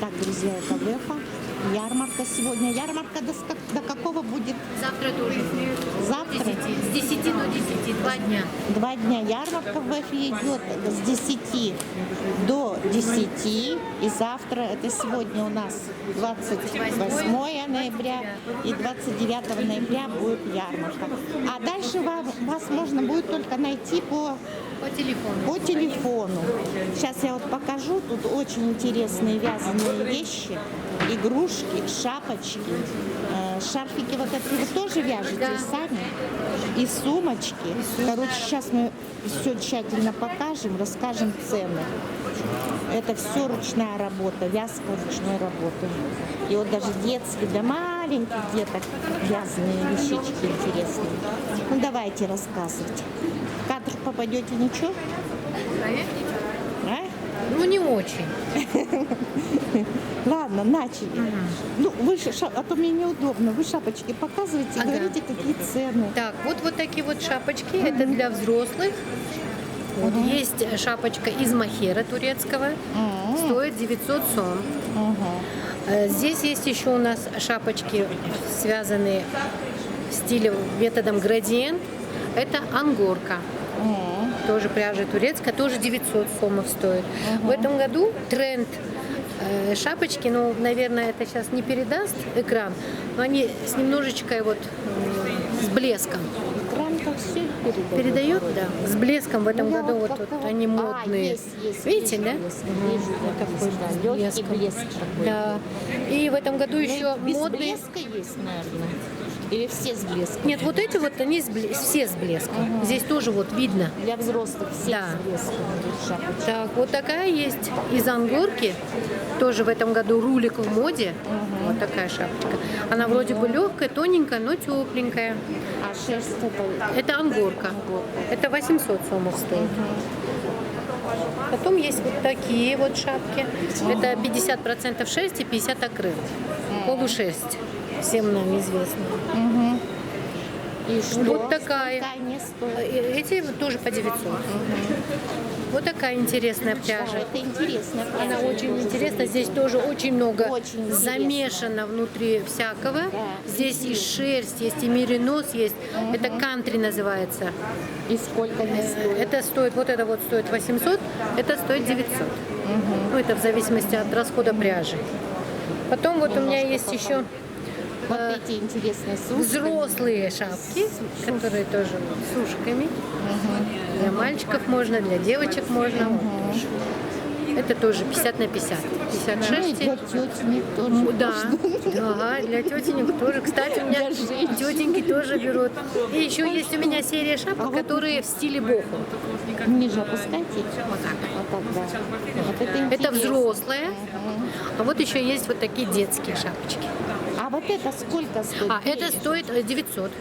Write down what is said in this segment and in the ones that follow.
Так, друзья, это Вефа. Ярмарка сегодня. Ярмарка до какого будет? Завтра тоже. Завтра? С 10 до 10, 2 дня. 2 дня. Ярмарка в Вефе идет с 10 до 10. И завтра, это сегодня у нас 28 ноября и 29 ноября будет ярмарка. А дальше вас можно будет только найти по телефону. Сейчас я вот покажу. Тут очень интересные вязаные вещи, игрушки, шапочки, шарфики вот эти вы тоже вяжете сами? И сумочки. Короче, сейчас мы все тщательно покажем, расскажем цены. Это все ручная работа, вязка ручной работы. И вот даже детские, для маленьких деток вязаные вещички интересные. Ну давайте рассказывать. В кадр попадете, ничего? А? Ну, не очень. Ладно, начали. Ну, вы а то мне неудобно. Вы шапочки показываете и говорите, какие цены. Так, вот такие вот шапочки. Это для взрослых. Вот есть шапочка из мохера турецкого. Стоит 900 сом. Здесь есть еще у нас шапочки, связанные в стиле методом градиент. Это ангорка. Тоже пряжа турецкая, тоже 900 сомов стоит. В этом году тренд шапочки, ну, наверное, это сейчас не передаст экран, но они с немножечко вот с блеском. Экран-то все Передает, да. С блеском в этом году вот они модные. Есть, видите, да? Вот такой легкий блеск такой. Да. И в этом году еще Без модные. блеска есть, наверное. Или все с блеском? Нет, вот эти вот, они все с блеском. Здесь тоже вот видно. Для взрослых все Да. с блеском идут шапочки. Так, вот такая есть из ангорки. Тоже в этом году рулик в моде. Вот такая шапочка. Она вроде бы легкая, тоненькая, но тепленькая. А шерсть это? Это ангорка. Это 800 сомов стоит. Потом есть вот такие вот шапки. Это 50% шерсти, 50% акрил. Полушерсть. Всем нам известно. И что? Вот такая. Сколько они стоят? Эти тоже по 900. Вот такая интересная пряжа. Да, это интересно. Она очень интересна. Здесь тоже очень много Очень интересно. замешано внутри всякого. Да. Здесь и шерсть, есть и меринос, есть. Это кантри называется. И сколько они стоят? Это стоит, вот это вот стоит 800, это стоит 900. Ну, это в зависимости от расхода пряжи. Потом вот у меня есть еще Вот эти интересные сумки. взрослые шапки, которые тоже с ушками. Для мальчиков можно, для девочек можно. Вот тоже. Это тоже 50 на 50. 50 Ну, и шерсти. для тетенек тоже. Да, да, для тетенек тоже. Кстати, у меня Для женщин. тетеньки тоже берут. И еще есть у меня серия шапок, которые в стиле боху. Ниже опускайте. Вот так. Вот так, да. Вот это Это интересно. взрослая. А вот еще есть вот такие детские шапочки. А вот это сколько стоит? А это стоит 900.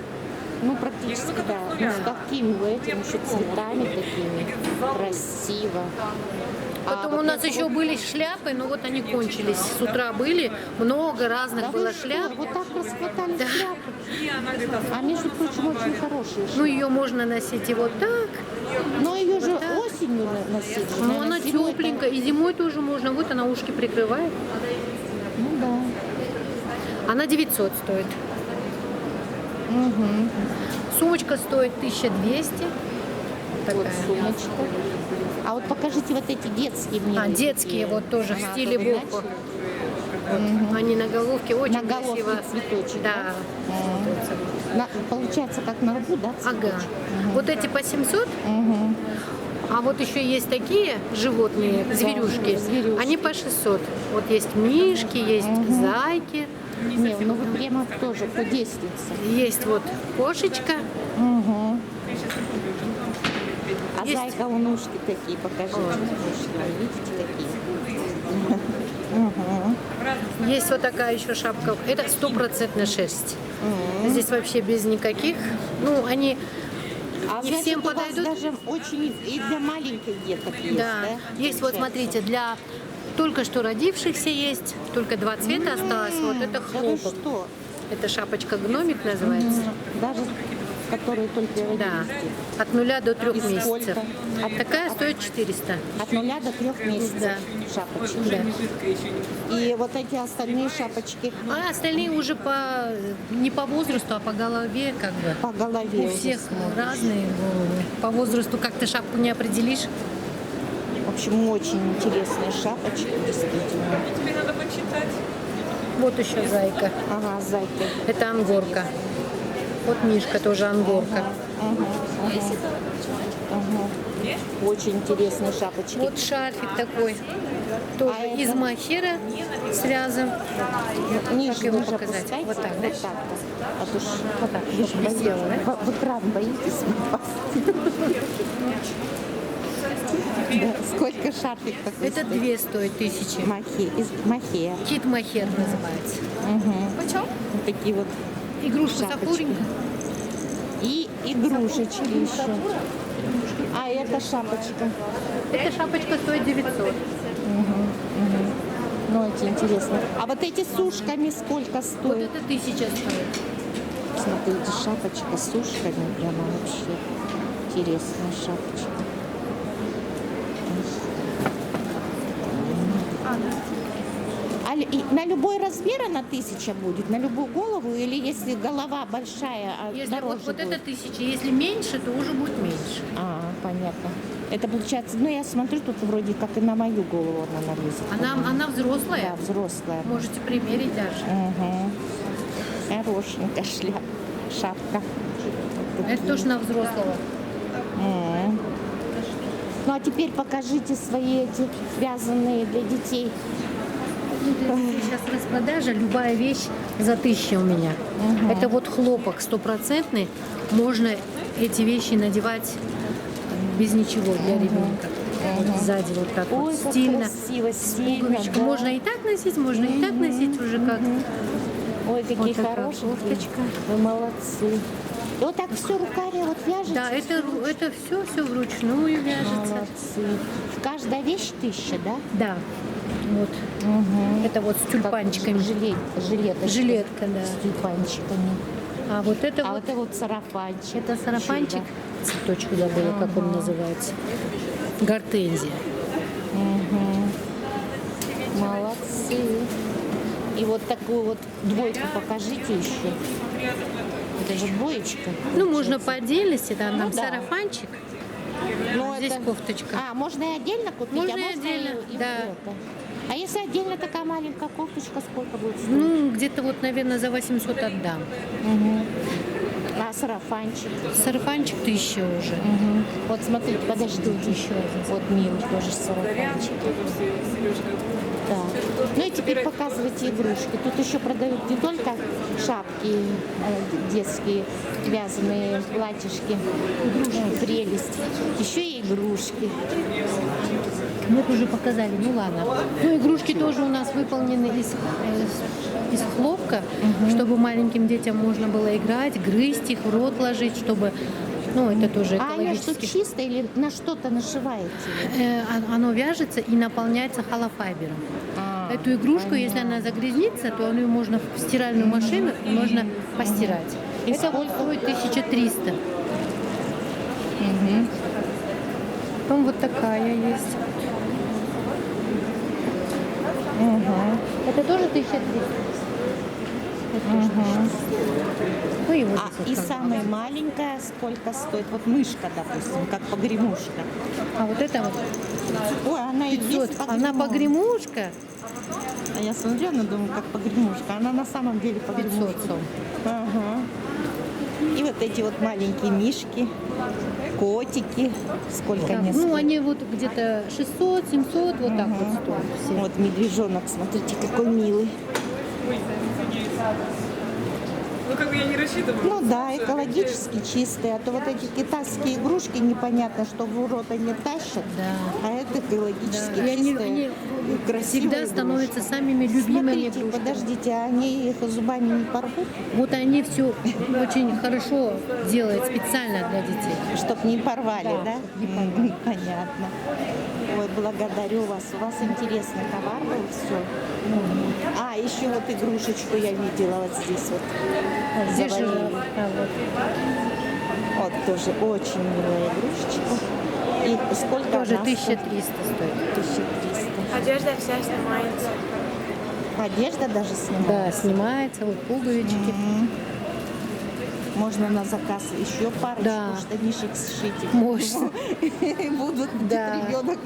Ну, практически, да. Ну, с какими вы этим еще цветами такими. Красиво. Потом вот у нас это еще вот- были шляпы, но вот они кончились. С утра были, много разных Да вы было что, шляп. вот так расхватали шляпы. А между прочим, очень хорошие Ну, шляпы. ее можно носить и вот так. Но ее же так. осенью носить. же, Ну, наверное, она зимой-то- тепленькая. И зимой тоже можно. Вот она ушки прикрывает. Ну да. Она 900 стоит. Сумочка стоит 1200. Вот Такая. сумочка. А вот покажите вот эти детские мне. А, вот детские такие. вот тоже в Ага, стиле вы боху. начали? Вот. Они на головке очень На головке красиво. цветочек, Да. Получается, как на лбу, да, Ага. цветочек? Вот эти по 700. А вот еще есть такие животные, зверюшки. зверюшки. Они по 600. Вот есть мишки, есть зайки, Не, ну вы прямо тоже художница. есть вот кошечка. А Есть. зайка у ножки такие, покажите. Видите, такие? Есть вот такая еще шапка. Это 100% шерсть. Здесь вообще без никаких. Ну, они А не значит, всем у вас подойдут. даже очень и для маленьких деток есть, Да. да? Есть вот, смотрите, для только что родившихся есть. Только 2 цвета осталось. Вот это Да вы хлопок. что? Это шапочка гномик называется. Даже которые только родились. Да. От 0 до 3 И месяцев. сколько? Такая стоит 400. От 0 до 3 месяцев. Да. шапочки. Да. И вот эти остальные шапочки А остальные уже не по возрасту, а по голове как бы. по голове. У уже всех смотришь. разные головы. По возрасту как-то шапку не определишь. В общем, очень интересные шапочки, действительно. Тебе надо почитать. Вот еще зайка. Ага, зайка. Это ангорка. Вот мишка тоже ангорка. Очень интересные шапочки. Вот шарфик такой. Тоже А из это? махера с вязом. Ниже, Как его ниже показать? опускайте. Вот так, да? Вот так вот. А то ж Вот так, чтобы висело, да? в экран боитесь попасть. Да, сколько шарфик такой Это стоит? 2 стоит 1000. Из махея. Кит махер называется. Почем? Вот такие вот. Игрушка Шапочки. сапуренька. И игрушечки еще. А это шапочка. Эта шапочка стоит 900. Ну, очень интересно. А вот эти с ушками сколько Вот стоит? это 1000 стоит. Смотрите, шапочка с ушками. Прямо вообще интересная шапочка. И на любой размер она 1000 будет? На любую голову? Или если голова большая, а Если дороже вот будет? это 1000, если меньше, то уже будет меньше. А, понятно. Это получается, ну я смотрю, тут вроде как и на мою голову она налезет. Она взрослая. Да, взрослая. Можете примерить даже. Угу. Хорошенькая шапка. Вот Это такие. тоже на взрослого. М. Ну а теперь покажите свои эти вязаные для детей. Сейчас распродажа, любая вещь за 1000 у меня. Это вот хлопок стопроцентный. Можно эти вещи надевать без ничего для ребенка. Вот сзади вот так Ой, вот как стильно. красиво, С стильно, пуговичкой. да. Можно и так носить, можно и так носить уже как. Ой, какие Вот такая хорошенькие. кофточка. Вы молодцы. И вот так все руками вот вяжете? Да, это все вручную вяжется. Молодцы. Каждая вещь 1000, да? Да. Вот. Это вот с тюльпанчиками. Жилетка. Жилетка, да. С тюльпанчиками. А вот это А вот, вот это вот сарафанчик. это сарафанчик. Цветочку забыла, как он называется. Гортензия. Молодцы. И вот такую вот двойку покажите еще. Это же двоечка. Ну, можно по отдельности, да, там Ну да. сарафанчик. Но Здесь это- кофточка. А, можно и отдельно купить? Можно а и отдельно, и да. это. А если отдельно такая маленькая кофточка, сколько будет стоить? Ну, где-то вот, наверное, за 800 отдам. А сарафанчик? Сарафанчик 1000 уже. Вот смотрите, подождите. Еще один. Вот милый тоже сарафанчик. Так. Ну и теперь показывайте игрушки. Тут еще продают не только шапки детские, вязаные платьишки, прелесть, еще и игрушки. Мы это уже показали, ну ладно. Ну, игрушки тоже у нас выполнены из хлопка, чтобы маленьким детям можно было играть, грызть их, в рот ложить, чтобы, ну, это тоже А она что, экологически. чисто или на что-то нашиваете? Оно вяжется и наполняется холофайбером. Эту игрушку, если она загрязнится, то ее можно в стиральную машину и можно постирать. И Это вот сколько? стоит 1300. Потом вот такая есть. Это тоже 1300. Это тоже 1300. Ну и вот А здесь вот и как бы. самая маленькая сколько стоит? Вот мышка, допустим, как погремушка. А вот это вот Ой, она и 500. есть Она погремушка. А я смотрю, она думаю, как погремушка. Она на самом деле 500 погремушка. сом. Ага. И вот эти вот маленькие мишки, котики. Сколько Так, они ну, стоят? они вот где-то 600, 700, вот так вот стоят все. Вот медвежонок, смотрите, какой милый. Ну, как бы я не рассчитывала. Ну да, экологически чистые. А то вот эти китайские игрушки непонятно, что в урод они тащат. Да. А это экологически И они чистые. красивые всегда игрушки. становятся самыми любимыми Смотрите, игрушками. подождите, а они их зубами не порвут, Вот они все очень хорошо делают специально для детей. чтоб не порвали, Да, да? чтоб не порвали. Понятно. Ой, благодарю вас. У вас интересный товар был, все. А, еще вот игрушечку я видела вот здесь вот. Здесь же, Завалили. вот. Вот тоже очень милая игрушечка. И сколько Тоже она стоит? 1300 стоит. 1300. Одежда вся снимается. Одежда даже Да, снимается. снимается, вот пуговички. Можно на заказ еще парочку Да. штанишек сшить. Можно. Будут Да, ребенок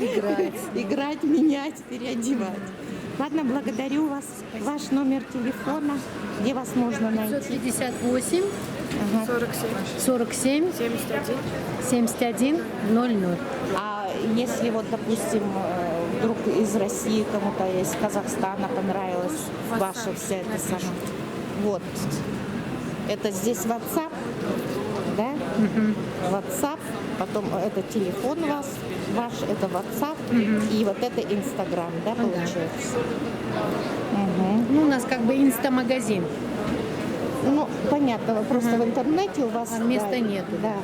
играть, менять, переодевать. Ладно, благодарю вас. Ваш номер телефона, где вас можно найти? 558 Ага. 47. 47 71. 71 00. А если вот, допустим, вдруг из России кому-то из Казахстана понравилась ваша вся эта сама. Вот. Это здесь WhatsApp, да? WhatsApp, потом это телефон ваш, это WhatsApp, и вот это Instagram, да, получается? Ну, у нас как бы инстамагазин. Ну, понятно, просто в интернете у вас... А места да, нету. Да,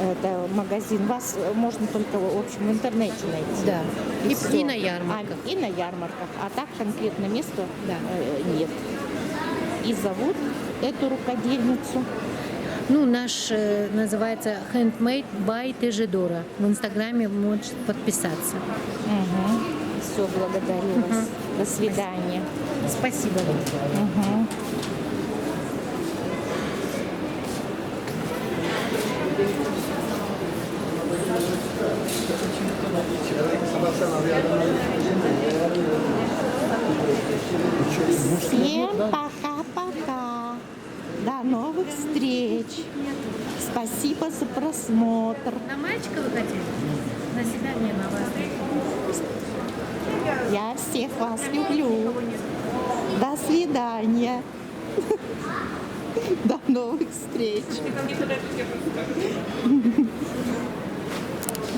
это магазин. Вас можно только, в общем, в интернете найти. Да. И всё. на ярмарках. И на ярмарках. А так конкретно места Да. нет. И зовут эту рукодельницу. Ну, наш называется Handmade by Тежидора. В Инстаграме можете подписаться. Все, благодарю вас. До свидания. Спасибо вам. Всем пока-пока. До новых встреч. Спасибо за просмотр. На мальчика вы хотели? На свидание на вас. Я всех вас люблю. До свидания. До новых встреч. Ты ко мне подойдешь, я просто